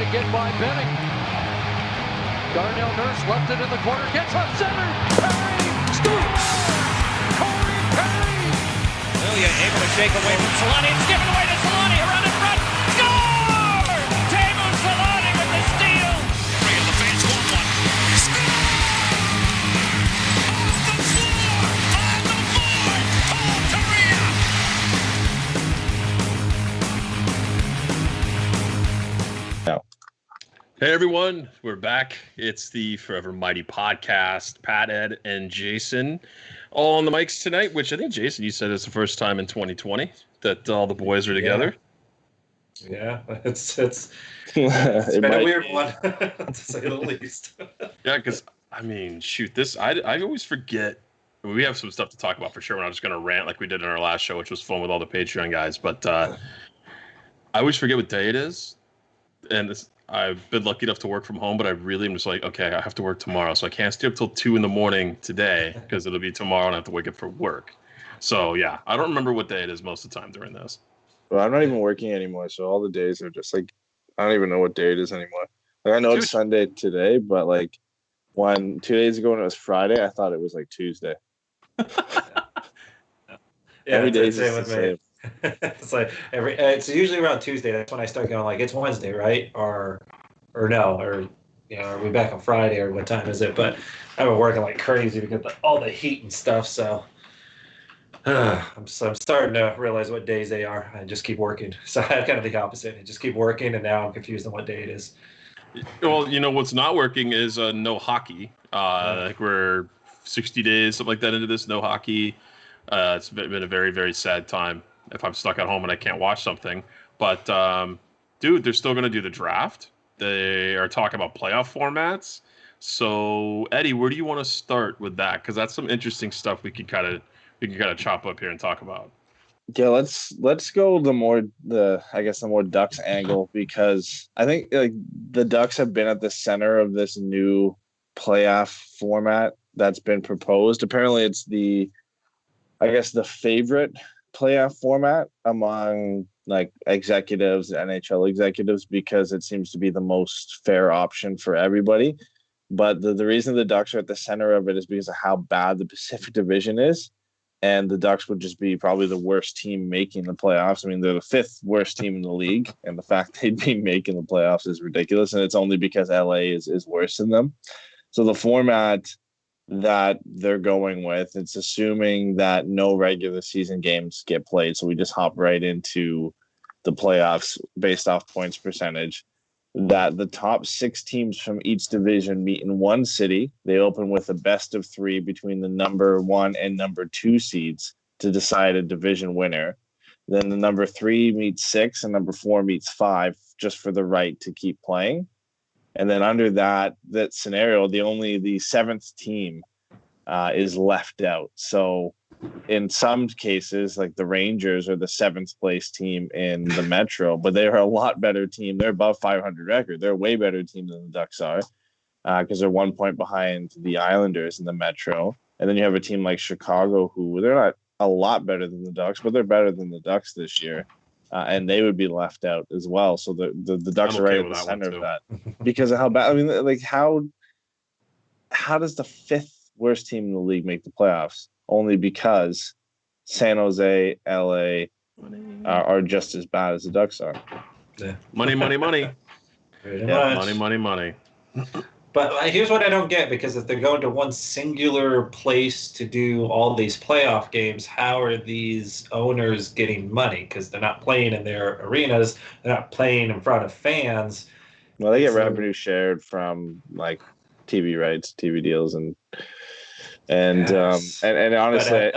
again by Benning. Darnell Nurse left it in the corner, gets up center. Perry scores! Corey Perry! Ilya able to shake away from Solani. It's given away to Solani around in front. Score! Teemu Solani with the steal. And the fans want one. Score! Off the floor! On the board! Paul Kariya! Hey everyone, we're back. It's the Forever Mighty podcast. Pat, Ed, and Jason all on the mics tonight, which I think, Jason, you said it's the first time in 2020 that all the boys are together. Yeah, it's been a weird one, to say the least. Yeah, because, I mean, shoot, I always forget. We have some stuff to talk about for sure. We're not just going to rant like we did in our last show, which was fun with all the Patreon guys. But I always forget what day it is. And I've been lucky enough to work from home, but I really am just like, okay, I have to work tomorrow. So I can't stay up till 2 a.m. today because it'll be tomorrow and I have to wake up for work. So, yeah, I don't remember what day it is most of the time during this. Well, I'm not even working anymore, so all the days are just like, I don't even know what day it is anymore. Like, I know it's Sunday today, but like 2 days ago when it was Friday, I thought it was like Tuesday. Every day is the same. It's like it's usually around Tuesday. That's when I start going like, it's Wednesday, right? Or no, or are we back on Friday, or what time is it? But I've been working like crazy because of all the heat and stuff. So I'm starting to realize what days they are. I just keep working. So I have kind of the opposite. I just keep working, and now I'm confused on what day it is. Well, what's not working is no hockey. Like we're 60 days, something like that, into this no hockey. It's been a very, very sad time if I'm stuck at home and I can't watch something. But, dude, they're still going to do the draft. They are talking about playoff formats. So, Eddie, where do you want to start with that? Because that's some interesting stuff we can kind of chop up here and talk about. Yeah, let's go the more Ducks angle, because I think like the Ducks have been at the center of this new playoff format that's been proposed. Apparently, it's the favorite playoff format among like executives, NHL executives, because it seems to be the most fair option for everybody. But the reason the Ducks are at the center of it is because of how bad the Pacific Division is. And the Ducks would just be probably the worst team making the playoffs. I mean, they're the 5th worst team in the league. And the fact they'd be making the playoffs is ridiculous. And it's only because LA is worse than them. So the format that they're going with, it's assuming that no regular season games get played. So we just hop right into the playoffs based off points percentage. That the top 6 teams from each division meet in one city. They open with a best of 3 between the number 1 and number 2 seeds to decide a division winner. Then the number 3 meets 6 and number 4 meets 5 just for the right to keep playing. And then under that scenario, the 7th team is left out. So in some cases, like the Rangers are the 7th place team in the Metro, but they are a lot better team. They're above 500 record. They're a way better team than the Ducks are, because they're 1 point behind the Islanders in the Metro. And then you have a team like Chicago, who they're not a lot better than the Ducks, but they're better than the Ducks this year. And they would be left out as well. So the Ducks are right at the center of that because of how bad. I mean, like how does the 5th worst team in the league make the playoffs? Only because San Jose, LA are just as bad as the Ducks are. Yeah. Money. Money. But here's what I don't get, because if they're going to one singular place to do all these playoff games, how are these owners getting money? Because they're not playing in their arenas. They're not playing in front of fans. Well, they get revenue shared from like TV rights, TV deals, and honestly, at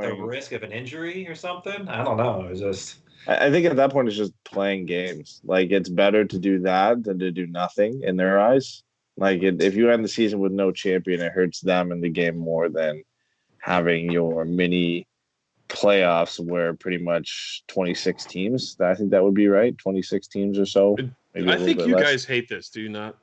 the risk of an injury or something, I don't know. It's just, I think at that point it's just playing games. Like, it's better to do that than to do nothing in their eyes. Like, if you end the season with no champion, it hurts them in the game more than having your mini playoffs where pretty much 26 teams. I think that would be right. 26 teams or so. Maybe I think you guys hate this, do you not?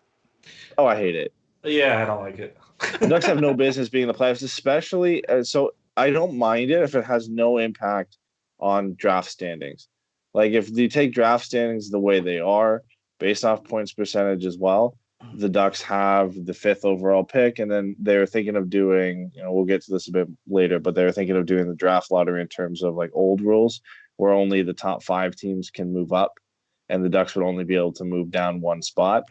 Oh, I hate it. Yeah, I don't like it. The Ducks have no business being in the playoffs, especially. So I don't mind it if it has no impact on draft standings. Like, if you take draft standings the way they are, based off points percentage as well. The Ducks have the 5th overall pick, and then they're thinking of doing, we'll get to this a bit later, but they're thinking of doing the draft lottery in terms of like old rules where only the top 5 teams can move up, and the Ducks would only be able to move down one spot.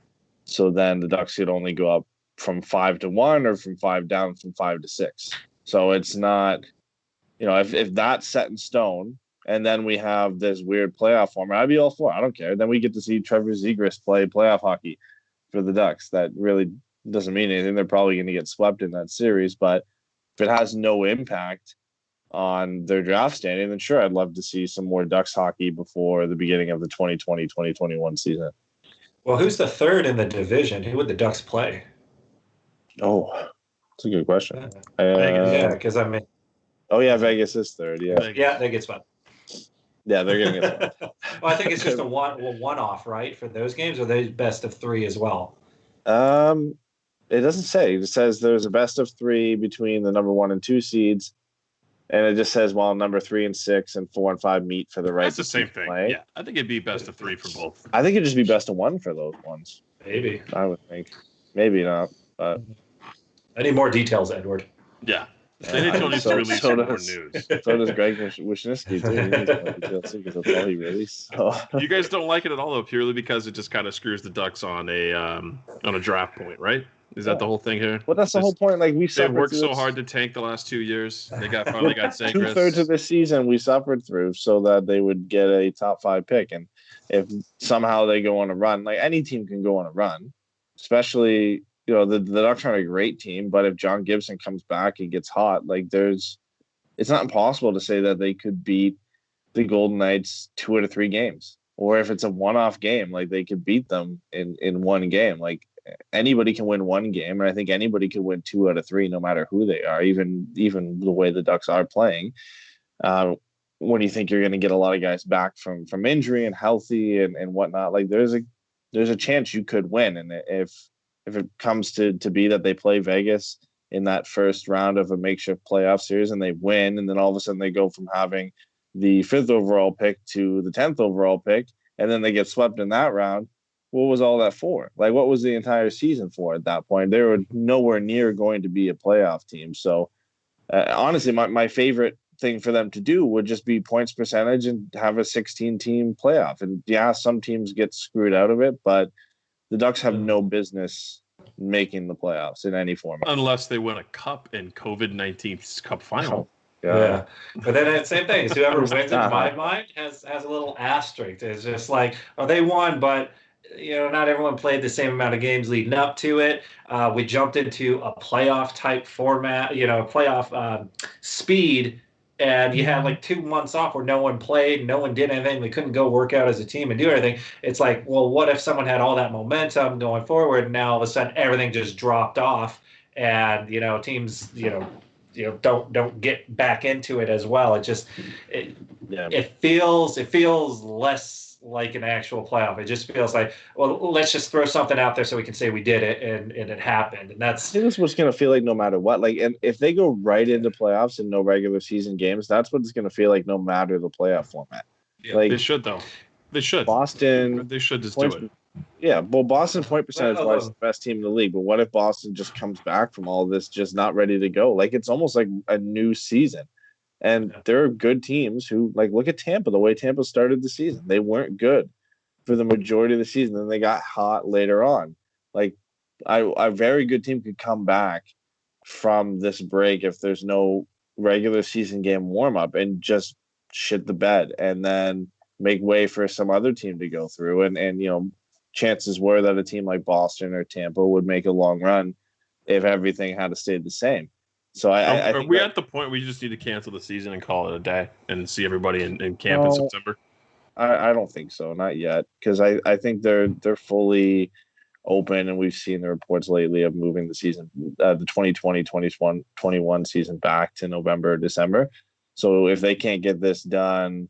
So then the Ducks could only go up from 5 to 1 or from 5 down from 5 to 6. So it's not, if that's set in stone, and then we have this weird playoff format, I'd be all for it. I don't care. Then we get to see Trevor Zegras play playoff hockey for the Ducks. That really doesn't mean anything. They're probably going to get swept in that series, but if it has no impact on their draft standing, then sure, I'd love to see some more Ducks hockey before the beginning of the 2020-2021 season. Well, who's the third in the division? Who would the Ducks play? Oh, that's a good question. Yeah, because I mean, oh yeah, Vegas is third. Yeah, yeah, they get swept. Yeah, they're going to get swept. Well, I think it's just a one-off, right, for those games, or they best of 3 as well? It doesn't say. It says there's a best of 3 between the number 1 and 2 seeds, and it just says number 3 and 6 and 4 and 5 meet for the right. That's the same thing. Play. Yeah, I think it'd be best of 3 for both. I think it'd just be best of 1 for those ones. Maybe. I would think. Maybe not, but I need more details, Edward. Yeah. The NHL needs to release more news. So does Greg Wyshynski, too. He needs more details, too, because that's all he released. So. You guys don't like it at all, though, purely because it just kind of screws the Ducks on a draft point, right? Is that the whole thing here? Well, that's the whole point. Like, they've worked so hard to tank the last 2 years. They finally got Zegras. 2/3 of the season we suffered through so that they would get a top 5 pick. And if somehow they go on a run, like any team can go on a run, especially, the Ducks aren't a great team, but if John Gibson comes back and gets hot, like it's not impossible to say that they could beat the Golden Knights 2 out of 3 games. Or if it's a one-off game, like they could beat them in one game. Like anybody can win one game, and I think anybody could win 2 out of 3, no matter who they are, even the way the Ducks are playing. When you think you're going to get a lot of guys back from injury and healthy and whatnot, like there's a chance you could win. And if it comes to be that they play Vegas in that first round of a makeshift playoff series and they win, and then all of a sudden they go from having the 5th overall pick to the 10th overall pick, and then they get swept in that round, what was all that for? Like, what was the entire season for at that point? They were nowhere near going to be a playoff team. So honestly, my favorite thing for them to do would just be points percentage and have a 16-team playoff. And yeah, some teams get screwed out of it, but the Ducks have no business making the playoffs in any format. Unless they win a cup in COVID-19's cup final. Yeah. But then the same thing is whoever wins in my mind has a little asterisk. It's just like, they won, but not everyone played the same amount of games leading up to it. We jumped into a playoff type format, playoff speed. And you had like 2 months off where no one played, no one did anything. We couldn't go work out as a team and do anything. It's like, well, what if someone had all that momentum going forward, and now all of a sudden everything just dropped off, and teams don't get back into it as well. It feels less like an actual playoff. It just feels like, well, let's just throw something out there so we can say we did it and it happened. And I think that's what's going to feel like no matter what. Like, and if they go right into playoffs and no regular season games, that's what it's going to feel like no matter the playoff format. Yeah, like, they should, though. They should. Boston. They should just do it. Yeah, well, Boston point percentage wise is the best team in the league. But what if Boston just comes back from all this just not ready to go? Like, it's almost like a new season. And there are good teams who, like, look at Tampa, the way Tampa started the season. They weren't good for the majority of the season, and they got hot later on. Like, a very good team could come back from this break if there's no regular season game warm-up and just shit the bed and then make way for some other team to go through. And chances were that a team like Boston or Tampa would make a long run if everything had to stay the same. So I are we at the point where you just need to cancel the season and call it a day and see everybody in camp in September? I don't think so, not yet, because I think they're fully open, and we've seen the reports lately of moving the season, the 2020-2021 season back to November or December. So if they can't get this done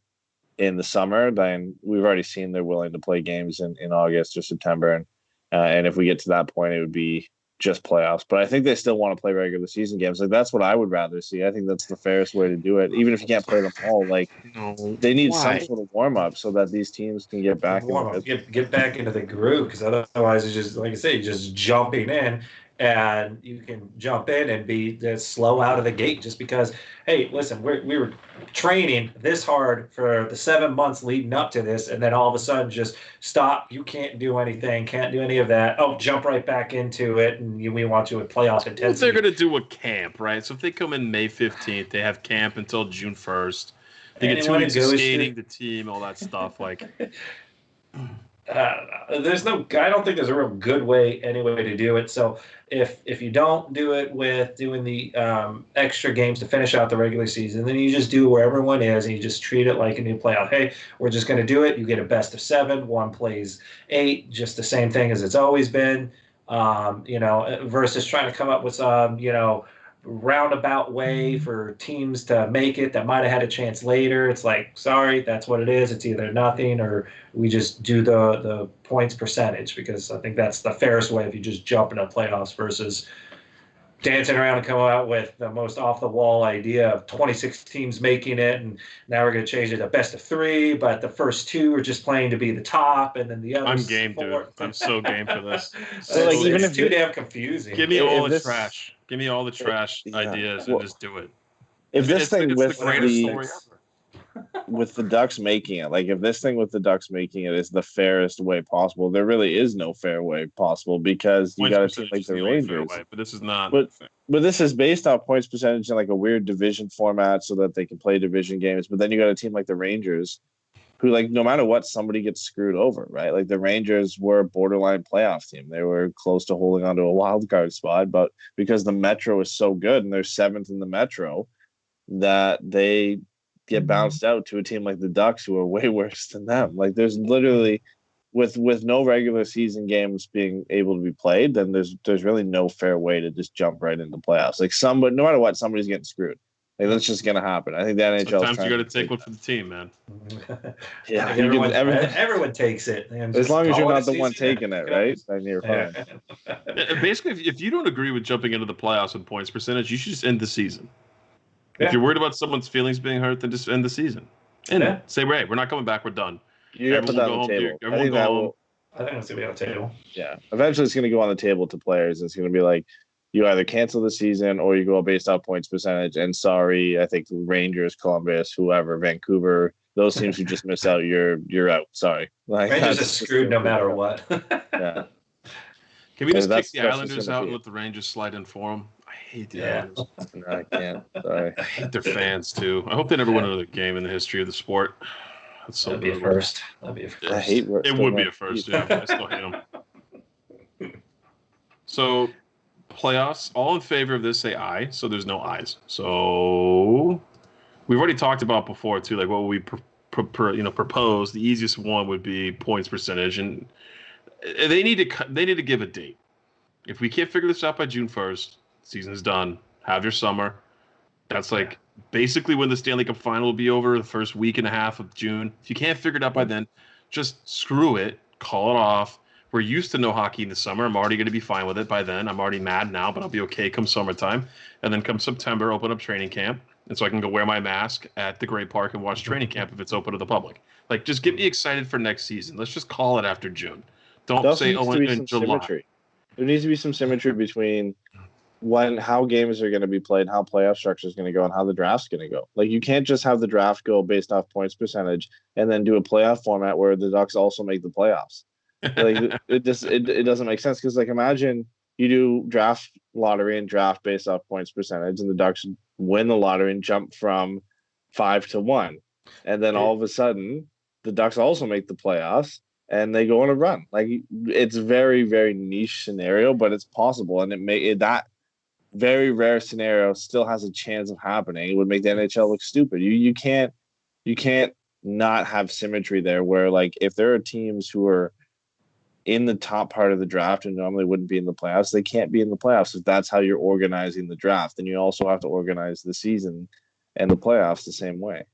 in the summer, then we've already seen they're willing to play games in August or September, and if we get to that point, it would be just playoffs. But I think they still want to play regular season games. Like that's what I would rather see. I think that's the fairest way to do it. Even if you can't play them all, like No, they need why? some sort of warm up so that these teams can get back in Warm the up, get back into the groove, because otherwise it's just like I say, you're just jumping in, and you can jump in and be slow out of the gate just because. Hey, listen, we were training this hard for the 7 months leading up to this, and then all of a sudden just stop. You can't do anything, can't do any of that. Oh, jump right back into it, and we want you with playoff intensity. Well, they're going to do a camp, right? So if they come in May 15th, they have camp until June 1st. They get 2 weeks of skating, the team, all that stuff. Like, I don't think there's a real good way anyway to do it. So if you don't do it with doing the extra games to finish out the regular season, then you just do where everyone is and you just treat it like a new playoff. Hey, we're just going to do it. You get a best of 7, one plays 8, just the same thing as it's always been. Versus trying to come up with some, roundabout way for teams to make it that might have had a chance later. It's like, sorry, that's what it is. It's either nothing or we just do the points percentage, because I think that's the fairest way if you just jump into playoffs versus dancing around and coming out with the most off the wall idea of 26 teams making it, and now we're going to change it to best of 3, but the first 2 are just playing to be the top, and then the others. I'm game, 4. dude. I'm so game for this. So, like, even it's if too damn confusing. Give me all the trash. Give me all the trash Yeah. ideas Well, and just do it. If this thing it's with the greatest story with the Ducks making it, like if this thing with the Ducks making it is the fairest way possible, there really is no fair way possible, because you got a team like the Rangers. But this is not. But this is based on points percentage in like a weird division format so that they can play division games. But then you got a team like the Rangers, who, like, no matter what, somebody gets screwed over, right? Like the Rangers were a borderline playoff team. They were close to holding onto a wild card spot, but because the Metro is so good and they're 7th in the Metro, that they get bounced out to a team like the Ducks, who are way worse than them. Like there's literally, with no regular season games being able to be played, then there's really no fair way to just jump right into playoffs. Like no matter what, somebody's getting screwed. Like that's just gonna happen. I think the NHL. Sometimes you got to take one for the team, man. Yeah, everyone takes it. As long as you're not the one taking it, right? Then you're fine. Basically, if you don't agree with jumping into the playoffs with points percentage, you should just end the season. Yeah. If you're worried about someone's feelings being hurt, then just end the season. Say, right, we're not coming back. We're done. You have to put that on the table. I think it's gonna be on the table. Yeah, eventually it's gonna go on the table to players. It's gonna be like, you either cancel the season or you go based off points percentage. And sorry, I think Rangers, Columbus, whoever, Vancouver, those teams who just miss out, you're out. Sorry. Like, Rangers are screwed no matter what. Yeah. Can we just kick the Islanders out and let the Rangers slide in for them? I hate the Islanders. No, I can't. Sorry. I hate their fans too. I hope they never win another game in the history of the sport. That's so That'd be a first. That'd be a first. I hate it would be a first, yeah. I still hate them. So, playoffs, all in favor of this say aye. So there's no ayes. So we've already talked about before too, like what we propose. The easiest one would be points percentage, and they need to give a date. If we can't figure this out by June 1st, season's done. Have your summer. That's like basically when the Stanley Cup final will be over, the first week and a half of June. If you can't figure it out by then, just screw it. Call it off. We're used to no hockey in the summer. I'm already going to be fine with it by then. I'm already mad now, but I'll be okay come summertime. And then come September, open up training camp. And so I can go wear my mask at the Great Park and watch training camp if it's open to the public. Like, just get me excited for next season. Let's just call it after June. Don't say, in July. Symmetry. There needs to be some symmetry between how games are going to be played, how playoff structure is going to go, and how the draft's going to go. Like, you can't just have the draft go based off points percentage and then do a playoff format where the Ducks also make the playoffs. Like, it doesn't make sense, because, like, imagine you do draft lottery and draft based off points percentage, and the Ducks win the lottery and jump from 5 to 1, and then all of a sudden the Ducks also make the playoffs and they go on a run. Like, it's very, very niche scenario, but it's possible, and that very rare scenario still has a chance of happening. It would make the NHL look stupid. You can't not have symmetry there, where, like, if there are teams who are in the top part of the draft and normally wouldn't be in the playoffs, they can't be in the playoffs. If that's how you're organizing the draft, then you also have to organize the season and the playoffs the same way.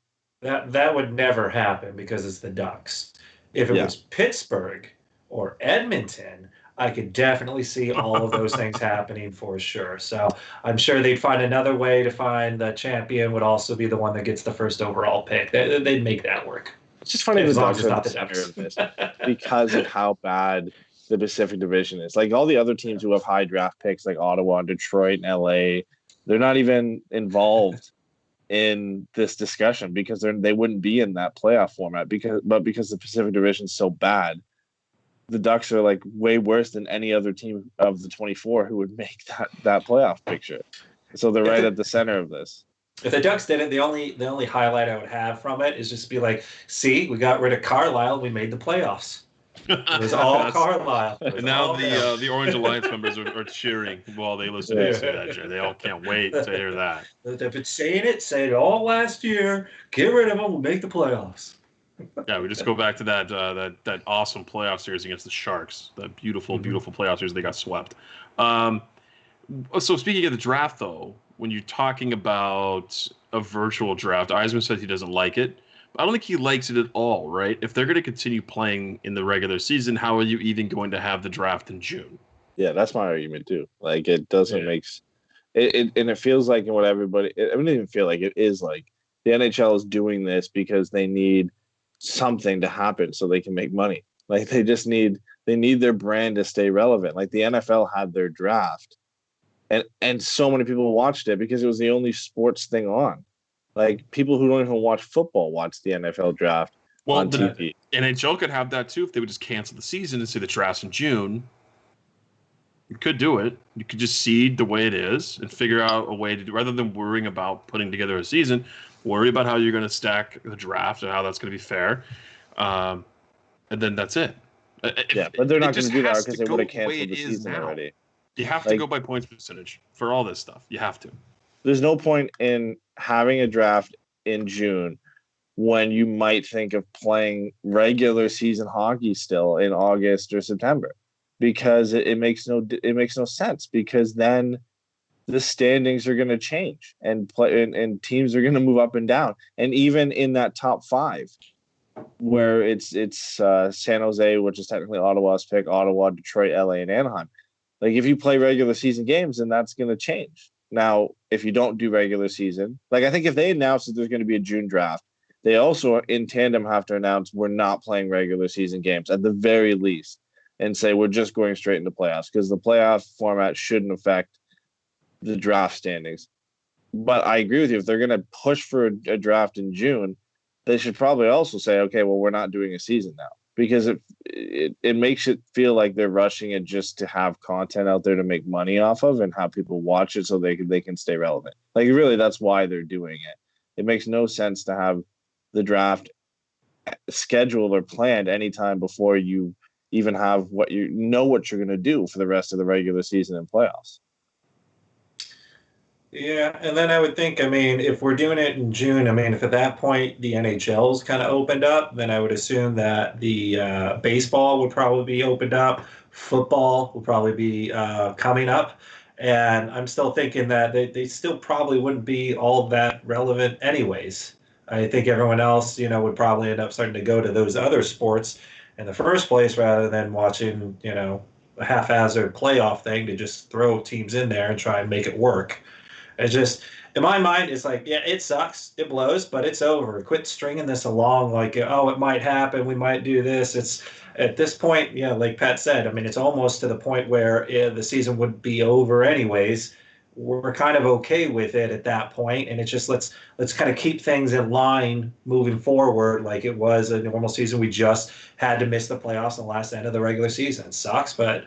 That would never happen because it's the Ducks. If it was Pittsburgh or Edmonton, I could definitely see all of those things happening for sure. So I'm sure they'd find another way to find the champion would also be the one that gets the first overall pick. They'd make that work. It's just funny As the long as Ducks it's are not the the center Ducks. of this because of how bad the Pacific Division is. Like all the other teams who have high draft picks, like Ottawa, Detroit, and LA, they're not even involved in this discussion because they wouldn't be in that playoff format because the Pacific Division is so bad, the Ducks are like way worse than any other team of the 24 who would make that playoff picture. So they're right at the center of this. If the Ducks did it, the only highlight I would have from it is just be like, see, we got rid of Carlisle, we made the playoffs. It was all Carlisle. And now the Orange Alliance members are cheering while they listen to you say that, Jay. They all can't wait to hear that. They've been saying it, say it all last year. Get rid of them, we'll make the playoffs. Yeah, we just go back to that awesome playoff series against the Sharks. That beautiful, beautiful playoff series. They got swept. So speaking of the draft, though, when you're talking about a virtual draft, Eisman said he doesn't like it. I don't think he likes it at all, right? If they're going to continue playing in the regular season, how are you even going to have the draft in June? Yeah, that's my argument too. Like it doesn't make it, and it feels like what everybody. I don't even feel like it is like the NHL is doing this because they need something to happen so they can make money. Like they need their brand to stay relevant. Like the NFL had their draft, and so many people watched it because it was the only sports thing on. Like people who don't even watch football watch the NFL draft on TV. NHL could have that too if they would just cancel the season and say the draft's in June. You could do it. You could just seed the way it is and figure out a way to do, rather than worrying about putting together a season, worry about how you're going to stack the draft and how that's going to be fair. And then that's it. Yeah, but they're not going to do that because they would have canceled the season already. You have to go by points percentage for all this stuff. You have to. There's no point in having a draft in June when you might think of playing regular season hockey still in August or September, because it makes no sense, because then the standings are going to change and teams are going to move up and down. And even in that top 5 where it's San Jose, which is technically Ottawa's pick, Ottawa, Detroit, LA, and Anaheim. Like if you play regular season games, then that's going to change. Now, if you don't do regular season, like I think if they announce that there's going to be a June draft, they also in tandem have to announce we're not playing regular season games at the very least, and say we're just going straight into playoffs, because the playoff format shouldn't affect the draft standings. But I agree with you. If they're going to push for a draft in June, they should probably also say, okay, well, we're not doing a season now, because it makes it feel like they're rushing it just to have content out there to make money off of and have people watch it so they can stay relevant. Like really, that's why they're doing it. It makes no sense to have the draft scheduled or planned anytime before you even have what you're going to do for the rest of the regular season and playoffs. Yeah, and then I would think, I mean, if we're doing it in June, I mean, if at that point the NHL's kind of opened up, then I would assume that the baseball would probably be opened up, football will probably be coming up, and I'm still thinking that they still probably wouldn't be all that relevant anyways. I think everyone else, would probably end up starting to go to those other sports in the first place rather than watching, a haphazard playoff thing to just throw teams in there and try and make it work. It's just, in my mind, it's like, yeah, it sucks, it blows, but it's over. Quit stringing this along like, oh, it might happen, we might do this. It's at this point, like Pat said, I mean, it's almost to the point where the season would be over anyways. We're kind of okay with it at that point, and it's just let's kind of keep things in line moving forward, like it was a normal season. We just had to miss the playoffs in the last end of the regular season. It sucks, but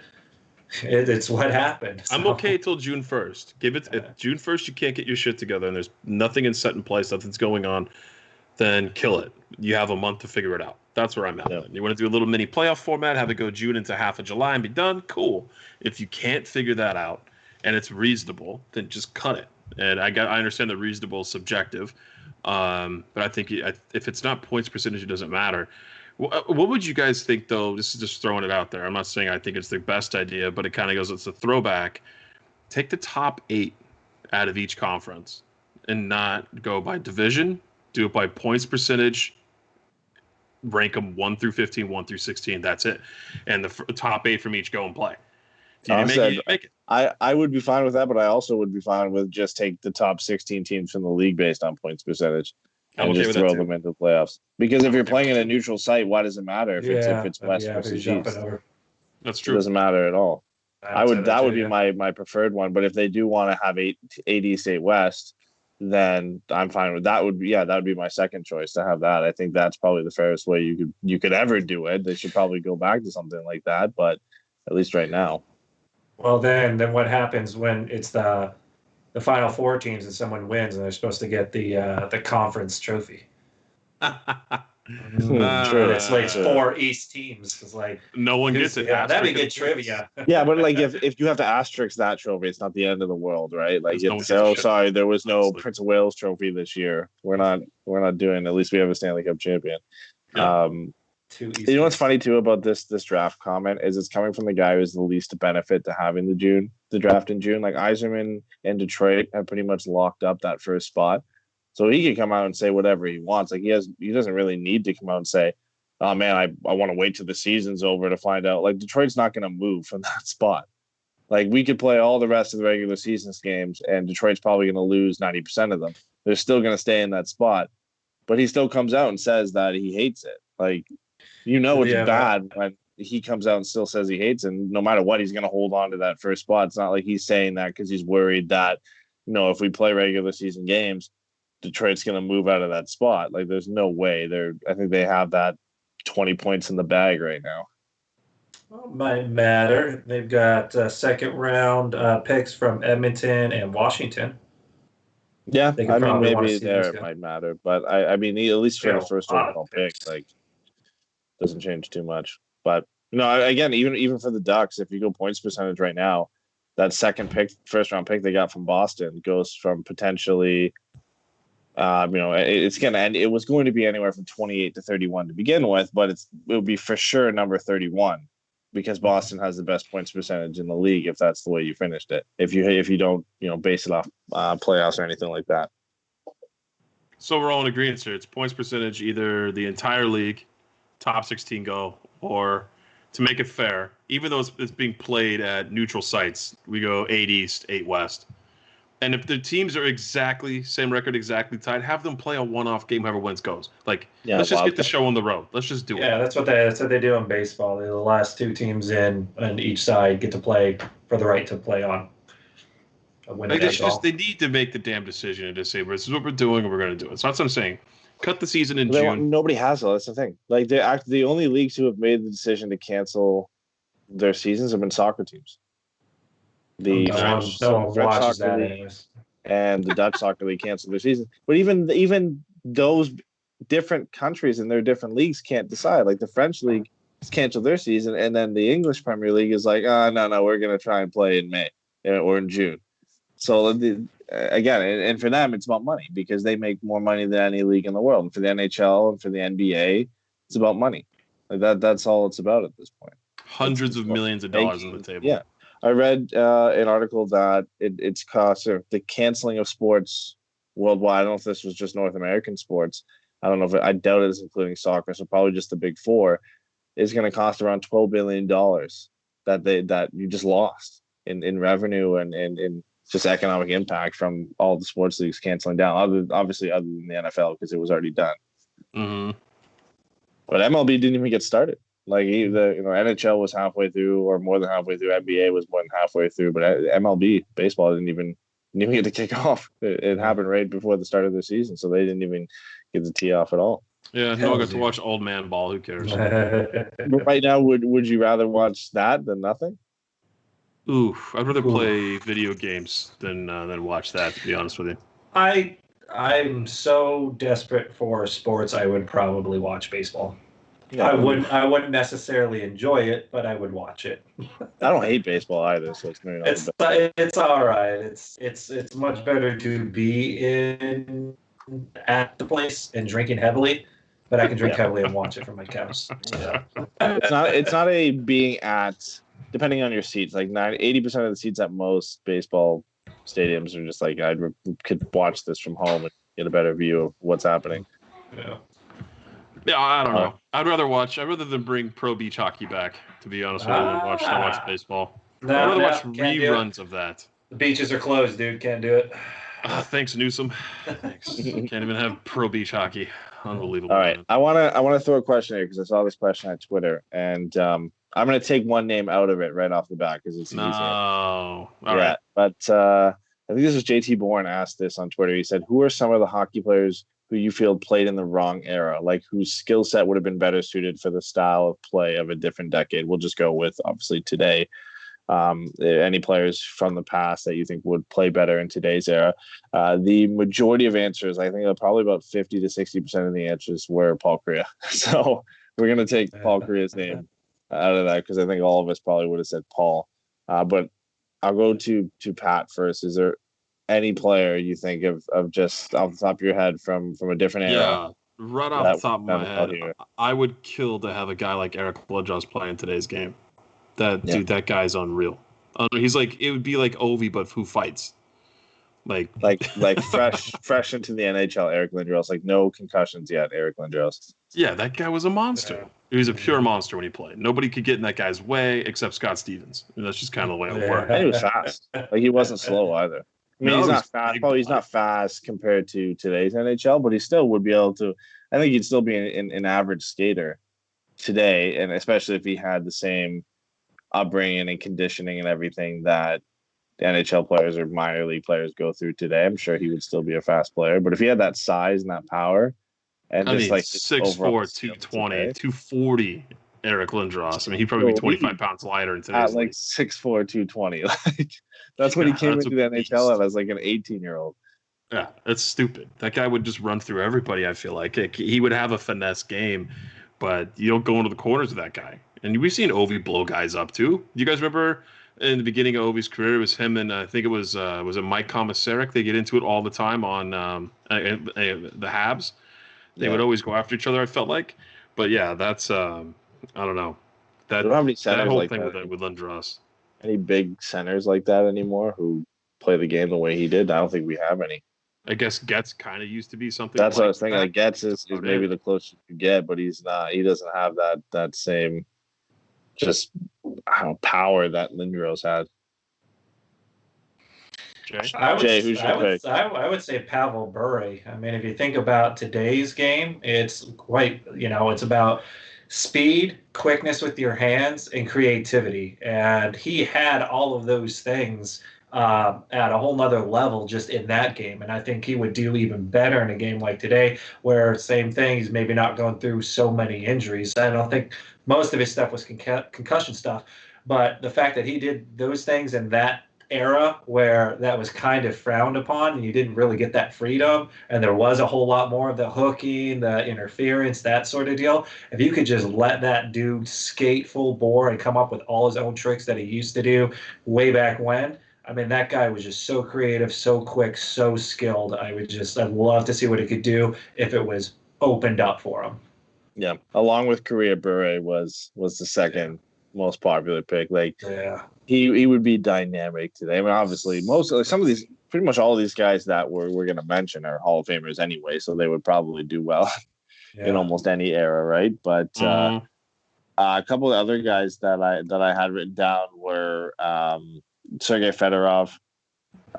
it's what happened. So. I'm okay till June 1st. If June 1st you can't get your shit together and there's nothing set in place, nothing's going on, then kill it. You have a month to figure it out. That's where I'm at. Yeah. You want to do a little mini playoff format, have it go June into half of July and be done? Cool. If you can't figure that out and it's reasonable, then just cut it. And I understand that reasonable is subjective, but I think if it's not points percentage, it doesn't matter. What would you guys think, though? This is just throwing it out there. I'm not saying I think it's the best idea, but it kind of goes, it's a throwback. Take the top 8 out of each conference and not go by division. Do it by points percentage rank them 1 through 15, 1 through 16. That's it. And the top 8 from each go and play. If you didn't make it, you didn't make it. I would be fine with that, but I also would be fine with just take the top 16 teams from the league based on points percentage and just throw them into the playoffs. Because if you're playing in a neutral site, why does it matter if it's West versus East? That's true. It doesn't matter at all. That would be my preferred one. But if they do want to have 8 East, 8 West, then I'm fine with that. That would be my second choice to have that. I think that's probably the fairest way you could ever do it. They should probably go back to something like that, but at least right now. Well, then what happens when it's the final 4 teams and someone wins and they're supposed to get the conference trophy? True. It's like 4 East teams. It's like no one gets it. Yeah, that'd be good trivia. Yeah, but like if you have to asterisk that trophy, it's not the end of the world, right? Like you have to say, oh, sorry, there was no Prince of Wales trophy this year. We're not doing. At least we have a Stanley Cup champion. Yeah. You know what's funny too about this draft comment is it's coming from the guy who's the least benefit to having the draft in June. Like Yzerman and Detroit have pretty much locked up that first spot, so he can come out and say whatever he wants. Like he doesn't really need to come out and say, "Oh man, I want to wait till the season's over to find out." Like Detroit's not going to move from that spot. Like we could play all the rest of the regular season's games, and Detroit's probably going to lose 90% of them. They're still going to stay in that spot, but he still comes out and says that he hates it. Like. It's bad when he comes out and still says he hates it. And no matter what, he's going to hold on to that first spot. It's not like he's saying that because he's worried that, if we play regular season games, Detroit's going to move out of that spot. Like, there's no way. I think they have that 20 points in the bag right now. Well, might matter. They've got second round picks from Edmonton and Washington. Yeah, I mean, maybe there it might matter. But, I mean, at least for the first overall pick, like, doesn't change too much. But again, even for the Ducks, if you go points percentage right now, that first round pick they got from Boston goes from potentially it's gonna end. It was going to be anywhere from 28 to 31 to begin with, but it will be for sure number 31 because Boston has the best points percentage in the league if that's the way you finished it. If you don't base it off playoffs or anything like that. So we're all in agreement here. It's points percentage, either the entire league, top 16 go, or to make it fair, even though it's being played at neutral sites, we go 8 East, 8 West. And if the teams are exactly same record, exactly tied, have them play a one-off game, whoever wins goes. Like, let's just get the show on the road. Let's just do it. Yeah, that's what they do in baseball. The last 2 teams in on each side get to play for the right to play on. They need to make the damn decision and just say, this is what we're doing and we're going to do it. So that's what I'm saying. Cut the season in June. Nobody has though. That's the thing. Like the only leagues who have made the decision to cancel their seasons have been soccer teams. The French soccer league and the Dutch soccer league canceled their season. But even those different countries in their different leagues can't decide. Like the French league has canceled their season, and then the English Premier League is like, no, we're going to try and play in May or in June. So again, and for them, it's about money because they make more money than any league in the world. And for the NHL and for the NBA, it's about money. Like that's all it's about at this point. Hundreds of millions of dollars on the table. Yeah. I read an article that it's cost, or the canceling of sports worldwide. I don't know if this was just North American sports. I don't know I doubt it is including soccer. So probably just the big 4 is going to cost around $12 billion that you just lost in revenue and in just economic impact from all the sports leagues canceling down, obviously other than the NFL because it was already done. Mm-hmm. But MLB didn't even get started. Like NHL was halfway through, or more than halfway through. NBA was more than halfway through, but MLB baseball didn't even get to kick off. It happened right before the start of the season, so they didn't even get the tee off at all. Yeah, no one got to watch old man ball. Who cares? But right now, would you rather watch that than nothing? Oof, I'd rather play video games than watch that, to be honest with you. I'm so desperate for sports, I would probably watch baseball. Yeah. I wouldn't necessarily enjoy it, but I would watch it. I don't hate baseball either, so it's maybe not it's all right. It's much better to be at the place and drinking heavily, but I can drink heavily and watch it from my couch. Yeah. It's not a being at. Depending on your seats, like 80% of the seats at most baseball stadiums are just like, I could watch this from home and get a better view of what's happening. Yeah. Yeah, I don't All know. I'd rather than bring pro beach hockey back, to be honest with you, than watch baseball. I'd rather watch Can't do it. reruns of that. The beaches are closed, dude. Can't do it. Thanks, Newsom. Thanks. Can't even have pro beach hockey. Unbelievable. right. Man. I wanna throw a question here because I saw this question on Twitter, and I'm gonna take one name out of it right off the bat because it's easier. All right. But I think this was JT Bourne asked this on Twitter. He said, "Who are some of the hockey players who you feel played in the wrong era, like whose skill set would have been better suited for the style of play of a different decade?" We'll just go with obviously today. Any players from the past that you think would play better in today's era? The majority of answers, I think probably about 50 to 60% of the answers were Paul Kariya. So we're going to take Paul Kariya's name out of that because I think all of us probably would have said Paul. But I'll go to Pat first. Is there any player you think of just off the top of your head from a different era? Yeah, right off the top of my head, I would kill to have a guy like Eric Lindros play in today's game. Dude, that guy's unreal. He's like, it would be like Ovi, but who fights? Like fresh into the NHL, Eric Lindros. Like no concussions yet, Eric Lindros. Yeah, that guy was a monster. Yeah. He was a pure monster when he played. Nobody could get in that guy's way except Scott Stevens. And that's just kind of the way it worked. And he was fast. Like he wasn't slow either. I mean, he's not fast. Probably he's not fast compared to today's NHL, but he still would be able to. I think he'd still be an average skater today, and especially if he had the same upbringing and conditioning and everything that the NHL players or minor league players go through today. I'm sure he would still be a fast player, but if he had that size and that power, and just like 6'4", 220, 240, Eric Lindros. I mean, he'd probably be 25 pounds lighter in today's at like 6'4", 220. Like that's what he came into the NHL as like an 18-year-old. Yeah, that's stupid. That guy would just run through everybody. I feel like he would have a finesse game, but you don't go into the corners with that guy. And we've seen Ovi blow guys up too. You guys remember in the beginning of Ovi's career, it was him and I think it was it Mike Komisarek. They get into it all the time on the Habs. They would always go after each other, I felt like. But yeah, that's I don't know. That whole like thing with Lindros. Any big centers like that anymore who play the game the way he did? I don't think we have any. I guess Getz kind of used to be something. That's what I was thinking. Like Getz is maybe the closest you get, but he's not. He doesn't have that same just power that Lindros had. I would say Pavel Bure. I mean, if you think about today's game, it's quite, it's about speed, quickness with your hands, and creativity. And he had all of those things at a whole nother level just in that game. And I think he would do even better in a game like today, where same thing, he's maybe not going through so many injuries. I don't think most of his stuff was concussion stuff, but the fact that he did those things in that era where that was kind of frowned upon and you didn't really get that freedom and there was a whole lot more of the hooking, the interference, that sort of deal. If you could just let that dude skate full bore and come up with all his own tricks that he used to do way back when, I mean, that guy was just so creative, so quick, so skilled. I'd love to see what he could do if it was opened up for him. Yeah, along with Kariya, Bure was the second most popular pick. Like, he would be dynamic today. I mean, obviously, pretty much all of these guys that we're going to mention are Hall of Famers anyway, so they would probably do well in almost any era, right? But a couple of other guys that I had written down were Sergei Fedorov,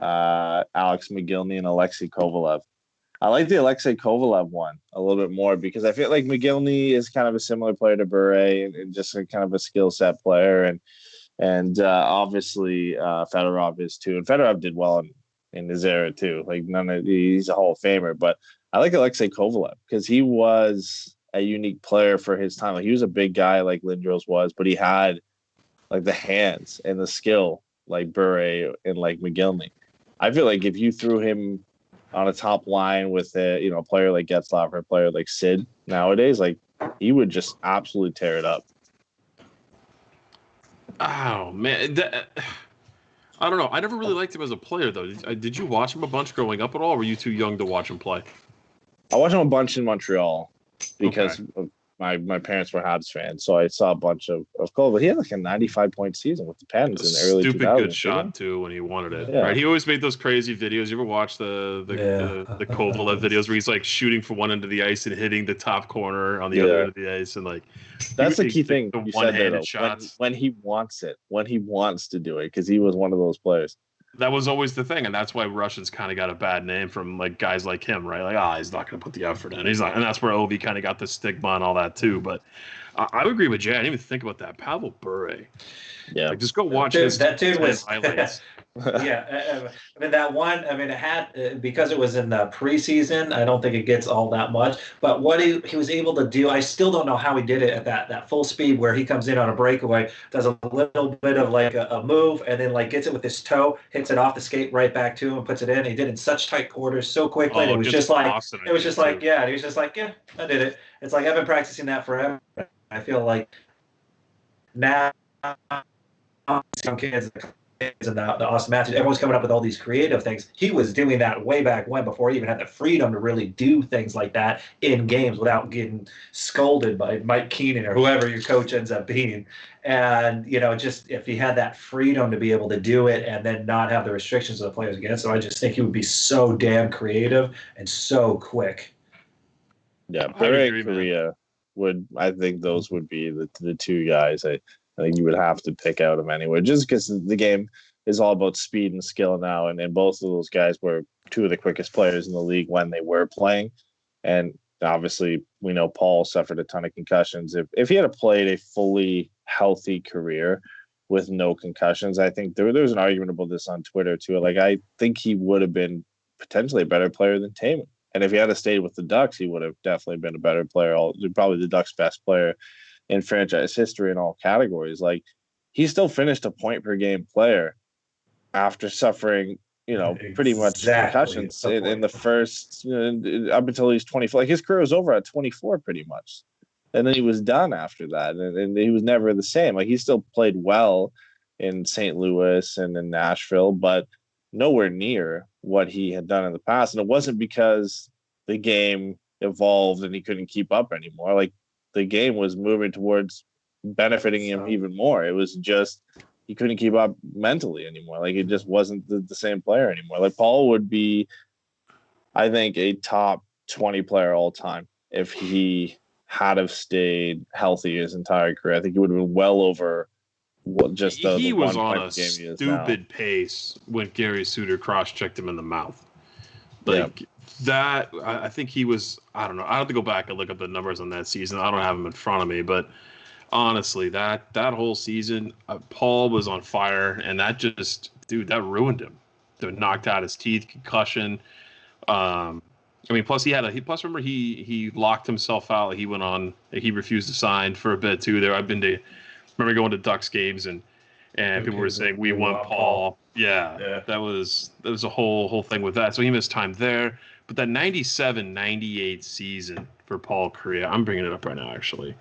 Alex McGillney, and Alexei Kovalev. I like the Alexei Kovalev one a little bit more because I feel like McGillney is kind of a similar player to Bure and just a kind of a skill set player, and obviously Fedorov is too. And Fedorov did well in his era too. Like he's a Hall of Famer, but I like Alexei Kovalev because he was a unique player for his time. Like he was a big guy like Lindros was, but he had like the hands and the skill like Bure and like McGillney. I feel like if you threw him on a top line with a player like Getzlaf or a player like Sid nowadays, like he would just absolutely tear it up. Oh man, I don't know. I never really liked him as a player though. Did you watch him a bunch growing up at all? Or were you too young to watch him play? I watched him a bunch in Montreal because my parents were Habs fans, so I saw a bunch of Cole. But he had like a 95-point season with the Pens in the early 2000s. Stupid good shot too when he wanted it. Yeah. Right, he always made those crazy videos. You ever watch the Kovalev videos where he's like shooting from one end of the ice and hitting the top corner on the other end of the ice, and like that's the key thing. The you said there, though, shots when he wants it, when he wants to do it, because he was one of those players. That was always the thing, and that's why Russians kind of got a bad name from like guys like him, right? Like, he's not going to put the effort in. He's not, and that's where Ovi kind of got the stigma and all that too. But I would agree with Jay. I didn't even think about that. Pavel Bure. Yeah, like, just go watch that dude was highlights. Yeah, I mean that one. I mean it had because it was in the preseason. I don't think it gets all that much. But what he was able to do, I still don't know how he did it at that full speed where he comes in on a breakaway, does a little bit of like a move, and then like gets it with his toe, hits it off the skate right back to him, and puts it in. He did it in such tight quarters so quickly. And it was just like he was just like, yeah, I did it. It's like I've been practicing that forever. I feel like now some kids and the Austin Matthews, everyone's coming up with all these creative things. He was doing that way back when, before he even had the freedom to really do things like that in games without getting scolded by Mike Keenan or whoever your coach ends up being. And, just if he had that freedom to be able to do it and then not have the restrictions of the players against him, I just think he would be so damn creative and so quick. Yeah, Bure and Korea I think those would be the two guys I think you would have to pick out him anyway, just because the game is all about speed and skill now. And both of those guys were two of the quickest players in the league when they were playing. And obviously, we know Paul suffered a ton of concussions. If he had played a fully healthy career with no concussions, I think there's an argument about this on Twitter too. Like, I think he would have been potentially a better player than Taman. And if he had stayed with the Ducks, he would have definitely been a better player. Probably the Ducks' best player in franchise history in all categories. Like, he still finished a point per game player after suffering, pretty much concussions in the first, up until he's 24. Like, his career was over at 24 pretty much. And then he was done after that. And he was never the same. Like, he still played well in St. Louis and in Nashville, but nowhere near what he had done in the past. And it wasn't because the game evolved and he couldn't keep up anymore. Like, the game was moving towards benefiting him even more. It was just he couldn't keep up mentally anymore. Like, it just wasn't the same player anymore. Like, Paul would be, I think, a top 20 player all time if he had have stayed healthy his entire career. I think he would have been well over what just he was 1 on point a game he is stupid now. pace when Gary Suter cross-checked him in the mouth. Like, that, I think he was, I don't know. I have to go back and look up the numbers on that season. I don't have them in front of me, but honestly, that whole season, Paul was on fire, and that just, dude, that ruined him. That knocked out his teeth, concussion. Plus remember he locked himself out. He went on, he refused to sign for a bit too. Remember going to Ducks games and people were saying we want Paul. Yeah, that was a whole thing with that. So he missed time there. But that 97-98 season for Paul Kariya, I'm bringing it up right now, actually.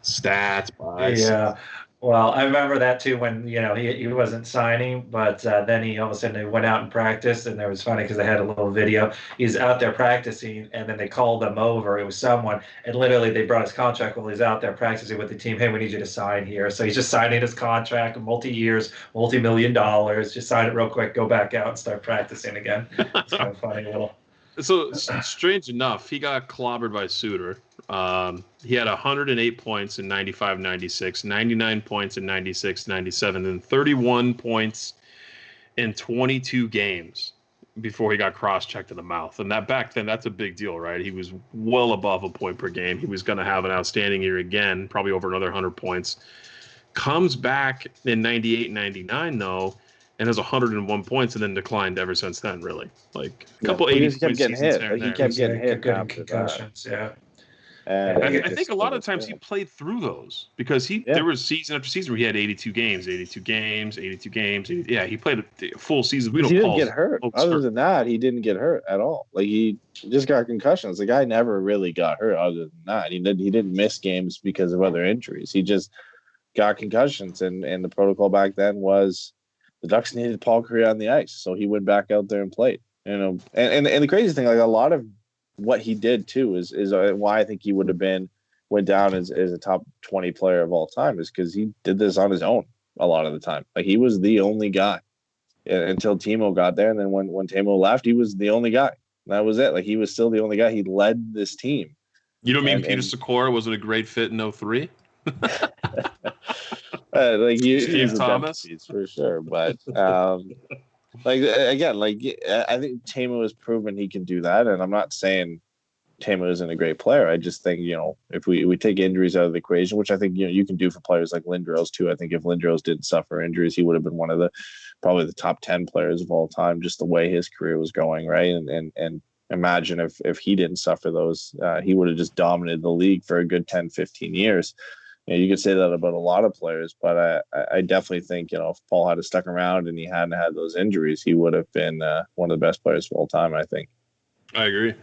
Stats, buys. Yeah. Well, I remember that too when, he wasn't signing, but then he all of a sudden went out and practiced, and it was funny because they had a little video. He's out there practicing, and then they called him over. It was someone, and literally they brought his contract while he's out there practicing with the team. Hey, we need you to sign here. So he's just signing his contract, multi-years, multi-million dollars. Just sign it real quick, go back out and start practicing again. It's kind of funny little. So, strange enough, he got clobbered by Suter. He had 108 points in 95-96, 99 points in 96-97, and 31 points in 22 games before he got cross-checked in the mouth. And that back then, that's a big deal, right? He was well above a point per game. He was going to have an outstanding year again, probably over another 100 points. Comes back in 98-99, though, and has 101 points, and then declined ever since then. Really, like a couple 80 kept getting hit. He kept getting hit. Concussions, yeah. I think a lot of times he played through those because there was season after season where he had 82 games. Yeah, he played a full season. He didn't get hurt. Other than that, he didn't get hurt at all. Like, he just got concussions. The guy never really got hurt. Other than that, he didn't miss games because of other injuries. He just got concussions, and the protocol back then was the Ducks needed Paul Kariya on the ice, so he went back out there and played. And the crazy thing, like, a lot of what he did too is why I think he went down as a top 20 player of all time, is because he did this on his own a lot of the time. Like, he was the only guy until Timo got there, and then when Timo left, he was the only guy. That was it. Like, he was still the only guy. He led this team. You don't mean Peter Sikora wasn't a great fit in 03? Like, Steve Thomas for sure, but like, again, like, I think Timo has proven he can do that, and I'm not saying Tamo isn't a great player. I just think, if we take injuries out of the equation, which I think, you can do for players like Lindros too. I think if Lindros didn't suffer injuries, he would have been one of probably the top 10 players of all time, just the way his career was going. Right. And imagine if he didn't suffer those, he would have just dominated the league for a good 10, 15 years. You could say that about a lot of players, but I definitely think, if Paul had stuck around and he hadn't had those injuries, he would have been one of the best players of all time, I think. I agree.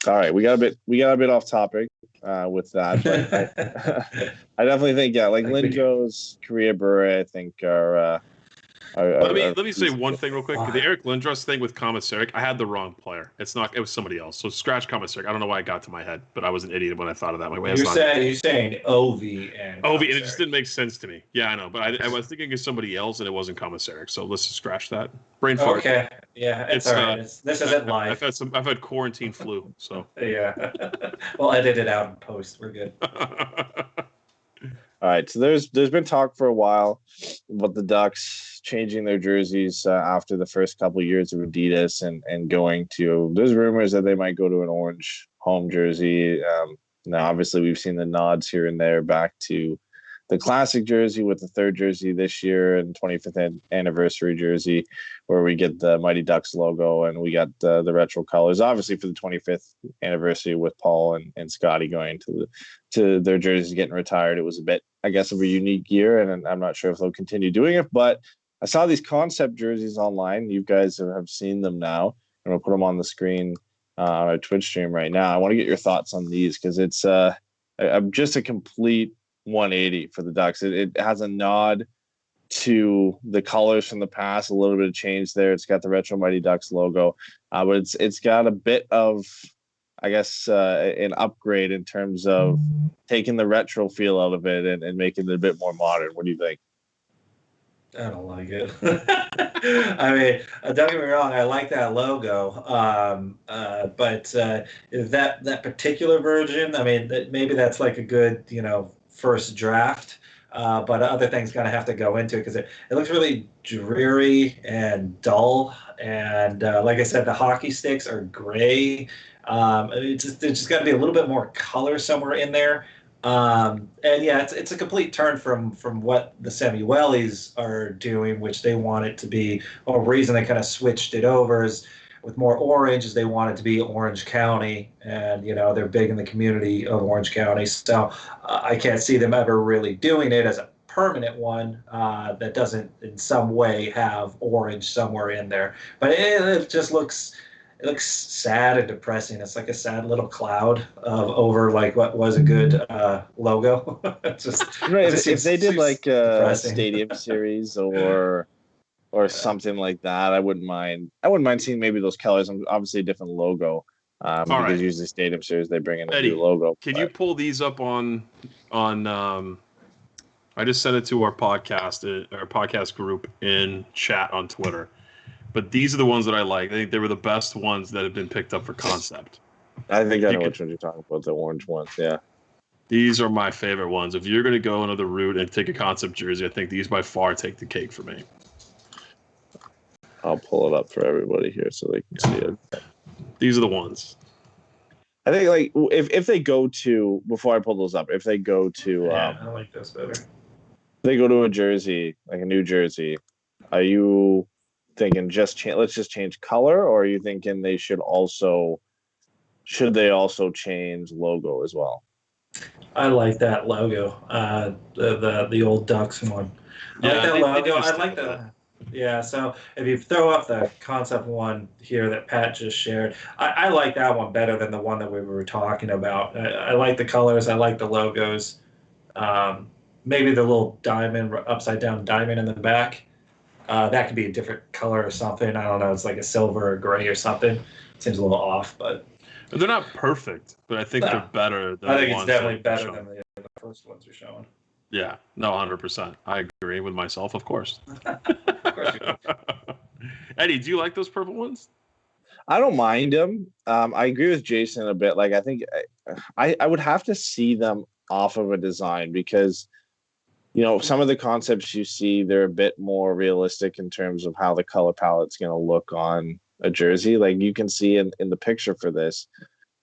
All right, we got a bit off topic with that, but I definitely think, like, Lindros, Korea Bure, I think are. Let me say one thing real quick. The Eric Lindros thing with Komisarek, I had the wrong player. It was somebody else. So scratch Komisarek. I don't know why it got to my head, but I was an idiot when I thought of that. You're saying Ovi and Ovi, and it just didn't make sense to me. Yeah, I know, but I was thinking of somebody else, and it wasn't Komisarek. So let's just scratch that. Brain fart. Okay, yeah, it's all right. This isn't live. I've had quarantine flu, so yeah. We'll edit it out in post. We're good. All right, so there's been talk for a while about the Ducks changing their jerseys after the first couple of years of Adidas and going to. There's rumors that they might go to an orange home jersey. Now, obviously, we've seen the nods here and there back to the classic jersey with the third jersey this year and 25th anniversary jersey, where we get the Mighty Ducks logo, and we got the retro colors. Obviously, for the 25th anniversary with Paul and Scotty going to their jerseys getting retired, it was a bit, I guess, of a unique year, and I'm not sure if they'll continue doing it. But I saw these concept jerseys online. You guys have seen them now, and we'll put them on the screen on our Twitch stream right now. I want to get your thoughts on these because it's just a complete 180 for the Ducks. It has a nod to the colors from the past, a little bit of change there. It's got the retro Mighty Ducks logo, but it's got a bit of, I guess, an upgrade in terms of taking the retro feel out of it and making it a bit more modern. What do you think? I don't like it. I mean, don't get me wrong. I like that logo, but that particular version, I mean, maybe that's like a good, first draft. But other things kind of have to go into it because it looks really dreary and dull. And like I said, the hockey sticks are gray. There's just got to be a little bit more color somewhere in there. And yeah, it's a complete turn from what the Samuelis are doing, which they want it to be. A reason they kind of switched it over is with more orange, is they want it to be Orange County, and they're big in the community of Orange County. So I can't see them ever really doing it as a permanent one that doesn't in some way have orange somewhere in there. But it just looks. It looks sad and depressing. It's like a sad little cloud over like what was a good logo. If they did like a Stadium Series or something like that, I wouldn't mind. I wouldn't mind seeing maybe those colors. Obviously, a different logo because usually Stadium Series they bring in a new logo. Can you pull these up on? I just sent it to our podcast group in chat on Twitter. But these are the ones that I like. I think they were the best ones that have been picked up for concept. I think I know which ones you're talking about, the orange ones, yeah. These are my favorite ones. If you're going to go another route and take a concept jersey, I think these by far take the cake for me. I'll pull it up for everybody here so they can see it. These are the ones. I think, like, if they go to, before I pull those up, if they go to... I like this better. They go to a jersey, like a new jersey, are you... thinking let's just change color, or are you thinking they should they also change logo as well? I like that logo, the old Ducks one. I like that logo. I like that. Yeah, so if you throw up the concept one here that Pat just shared, I like that one better than the one that we were talking about. I like the colors. I like the logos. Maybe the little diamond, upside down diamond in the back. That could be a different color or something. I don't know. It's like a silver or gray or something. seems a little off, but They're not perfect, but I think they're better than I the think it's ones definitely that they're better showing. than the first ones you're showing. Yeah, no, 100%. I agree with myself, of course. Of course you do. Eddie, do you like those purple ones? I don't mind them. I agree with Jason a bit. Like I think I would have to see them off of a design because some of the concepts you see, they're a bit more realistic in terms of how the color palette's going to look on a jersey. Like you can see in the picture for this,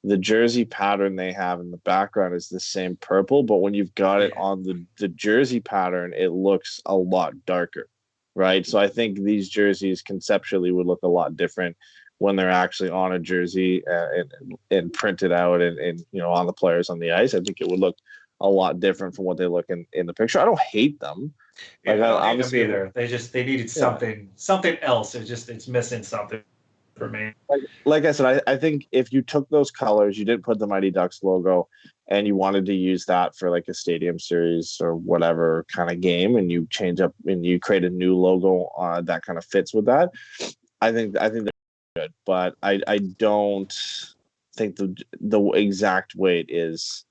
the jersey pattern they have in the background is the same purple, but when you've got it on the jersey pattern, it looks a lot darker, right? So I think these jerseys conceptually would look a lot different when they're actually on a jersey and printed out and on the players on the ice. I think it would look a lot different from what they look in the picture. I don't hate them. Yeah, Like I don't hate obviously them either. They needed something else. It's missing something for me. like I said, I think if you took those colors, you didn't put the Mighty Ducks logo, and you wanted to use that for like a stadium series or whatever kind of game, and you change up and you create a new logo that kind of fits with that, I think they're good. But I don't think the exact weight is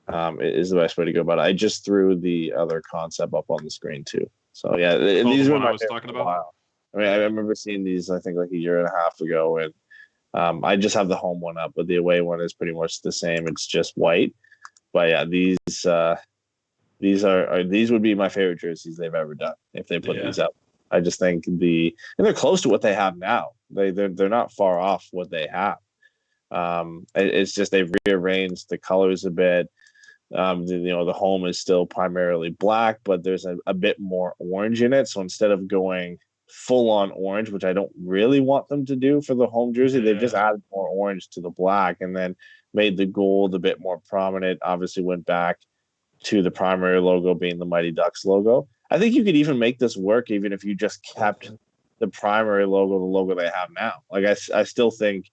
the best way to go about it. I just threw the other concept up on the screen too. So yeah, these the were one my I was favorite talking for a about. while. I mean, I remember seeing these, I think, like a year and a half ago, and I just have the home one up, but the away one is pretty much the same. It's just white. But yeah, these would be my favorite jerseys they've ever done if they put these up. I just think and they're close to what they have now. They're not far off what they have. It's just they've rearranged the colors a bit. The home is still primarily black, but there's a bit more orange in it. So instead of going full on orange, which I don't really want them to do for the home jersey, they've just added more orange to the black and then made the gold a bit more prominent. Obviously went back to the primary logo being the Mighty Ducks logo. I think you could even make this work even if you just kept the primary logo, the logo they have now. Like I still think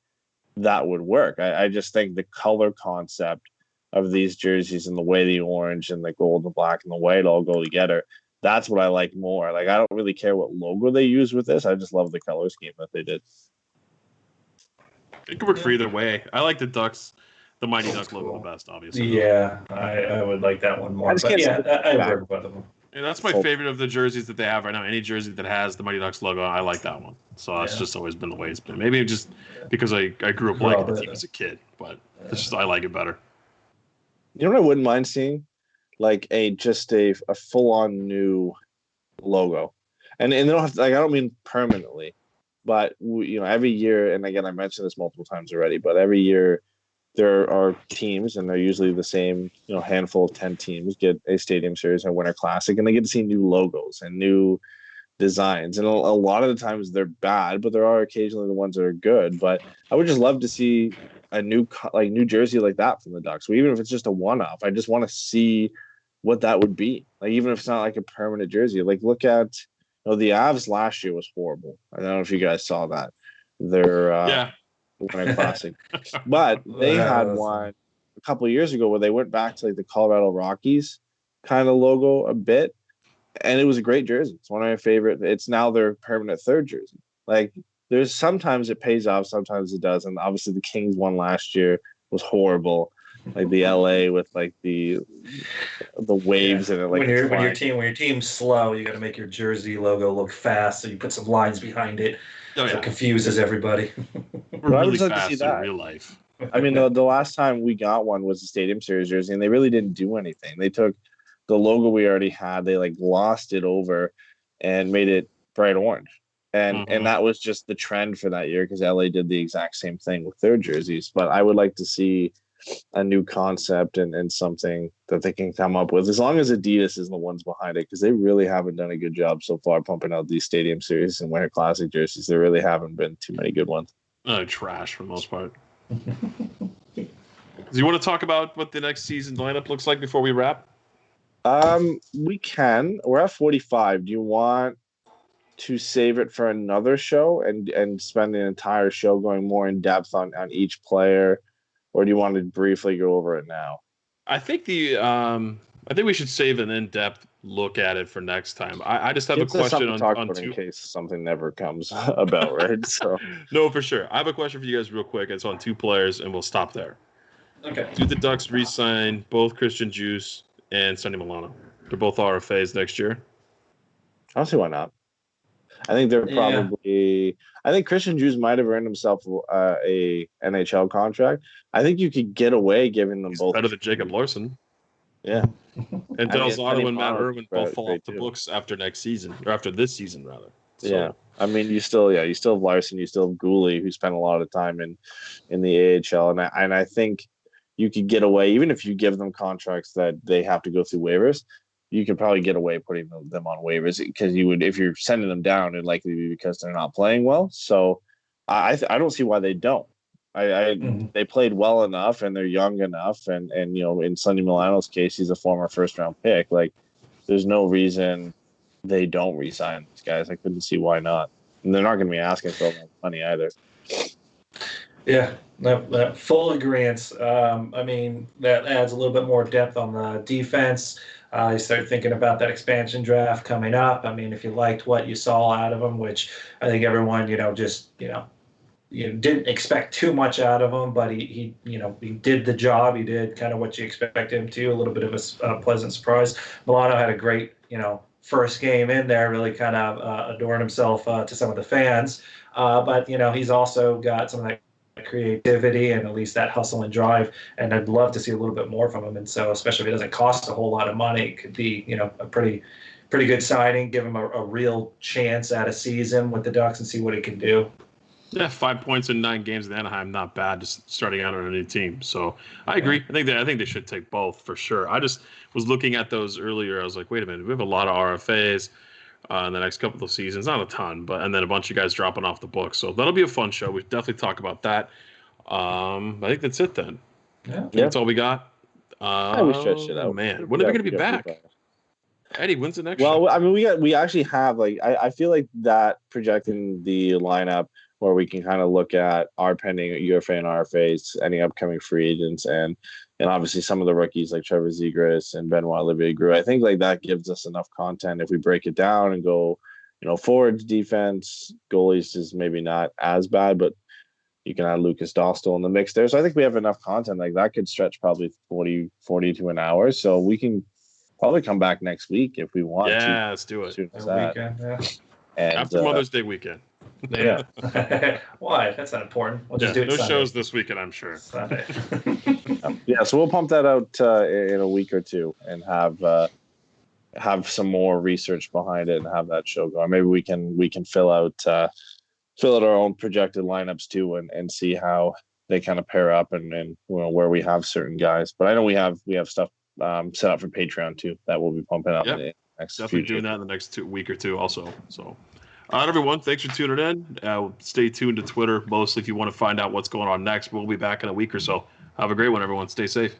that would work. I just think the color concept of these jerseys and the way the orange and the gold and the black and the white all go together, that's what I like more. Like I don't really care what logo they use with this. I just love the color scheme that they did. It could work for either way. I like the Mighty Duck logo the best, obviously. Yeah, I would like that one more. But yeah, I work with them. And that's my favorite of the jerseys that they have right now. Any jersey that has the Mighty Ducks logo, I like that one. So that's just always been the way it's been. Maybe just because I grew up liking the team as a kid, but it's just I like it better. You know what I wouldn't mind seeing? Like a full on new logo. And they don't have to, like, I don't mean permanently, but every year, and again I mentioned this multiple times already, but every year there are teams, and they're usually the same, handful of 10 teams get a stadium series or Winter Classic, and they get to see new logos and new designs. And a lot of the times they're bad, but there are occasionally the ones that are good. But I would just love to see a new jersey like that from the Ducks. Even if it's just a one-off, I just want to see what that would be. Like even if it's not like a permanent jersey. Like look at the Avs last year was horrible. I don't know if you guys saw that. Their Winter Classic, but they had one a couple of years ago where they went back to like the Colorado Rockies kind of logo a bit, and it was a great jersey. It's one of my favorite. It's now their permanent third jersey. Like there's sometimes it pays off, sometimes it doesn't. Obviously, the Kings one last year was horrible. Like the LA with like the waves in it. Like when your team's slow, you got to make your jersey logo look fast. So you put some lines behind it. So it confuses everybody. We're really fast in real life. I mean, the last time we got one was the Stadium Series jersey, and they really didn't do anything. They took the logo we already had, they like glossed it over and made it bright orange. And that was just the trend for that year because LA did the exact same thing with their jerseys. But I would like to see a new concept and something that they can come up with, as long as Adidas is the ones behind it, because they really haven't done a good job so far pumping out these Stadium Series and Winter Classic jerseys. There really haven't been too many good ones. Trash for the most part. Do you want to talk about what the next season lineup looks like before we wrap? We can. We're at 45. Do you want to save it for another show and spend the entire show going more in depth on each player? Or do you want to briefly go over it now? I think I think we should save an in-depth look at it for next time. I just have Gives a us question something to talk on about two. in case something never comes about, right? So No, for sure. I have a question for you guys real quick. It's on two players, and we'll stop there. Okay. Do the Ducks re-sign both Christian Juice and Sonny Milano? They're both RFAs next year. I don't see why not. I think they're probably. I think Christian Juice might have earned himself a NHL contract. I think you could get away giving them He's both. better than Jacob Larson. Yeah. And I mean, Delzano Sonny and Matt Milano's Irwin both fall great off the too. books after next season, or after this season, rather. So, Yeah. I mean, you still have Larson, you still have Gooley, who spent a lot of time in the AHL, and I think you could get away, even if you give them contracts that they have to go through waivers. You could probably get away putting them on waivers because you would, if you're sending them down, it'd likely be because they're not playing well. So I don't see why they don't. They played well enough and they're young enough, and in Sonny Milano's case, he's a former first round pick. Like, there's no reason they don't re-sign these guys. I couldn't see why not. And they're not going to be asking for a lot of money either. Yeah, no, full agreement. I mean, that adds a little bit more depth on the defense. You start thinking about that expansion draft coming up. I mean, if you liked what you saw out of him, which I think everyone, didn't expect too much out of him, but he did the job. He did kind of what you expect him to. A little bit of a pleasant surprise. Milano had a great, first game in there, really kind of adorned himself to some of the fans. But he's also got some of that creativity and at least that hustle and drive, and I'd love to see a little bit more from him. And so, especially if it doesn't cost a whole lot of money, it could be a pretty good signing, give him a real chance at a season with the Ducks and see what he can do. Yeah, 5 points in 9 games in Anaheim, not bad. Just starting out on a new team, so I agree. I think they should take both for sure. I just was looking at those earlier. I was like, wait a minute, we have a lot of RFAs in the next couple of seasons, not a ton, and then a bunch of guys dropping off the books. So that'll be a fun show. We definitely talk about that. I think that's it then. Yeah, that's all we got. We stretched it out. Man, when are we going to be back? Eddie, when's the next show? Well, I mean, we actually have I feel like that projecting the lineup where we can kind of look at our pending UFA and RFAs, any upcoming free agents, and obviously some of the rookies like Trevor Zegras and Benoit Olivier-Groux. I think that gives us enough content if we break it down and go, forwards, defense, goalies is maybe not as bad, but you can add Lucas Dostal in the mix there. So I think we have enough content. Like, that could stretch probably 40 to an hour. So we can probably come back next week if we want to. Yeah, let's do it. Weekend, yeah. And, after Mother's Day weekend. Yeah. Why? That's not important. We'll just do it no Sunday. shows this weekend, I'm sure. Sunday. Yeah, so we'll pump that out in a week or two and have some more research behind it and have that show going. Maybe we can fill out our own projected lineups too and see how they kind of pair up and where we have certain guys. But I know we have stuff set up for Patreon too that we'll be pumping up. Yep. In the next Definitely doing that in the next week or two also. So, all right, everyone, thanks for tuning in. Stay tuned to Twitter mostly if you want to find out what's going on next. We'll be back in a week or so. Have a great one, everyone. Stay safe.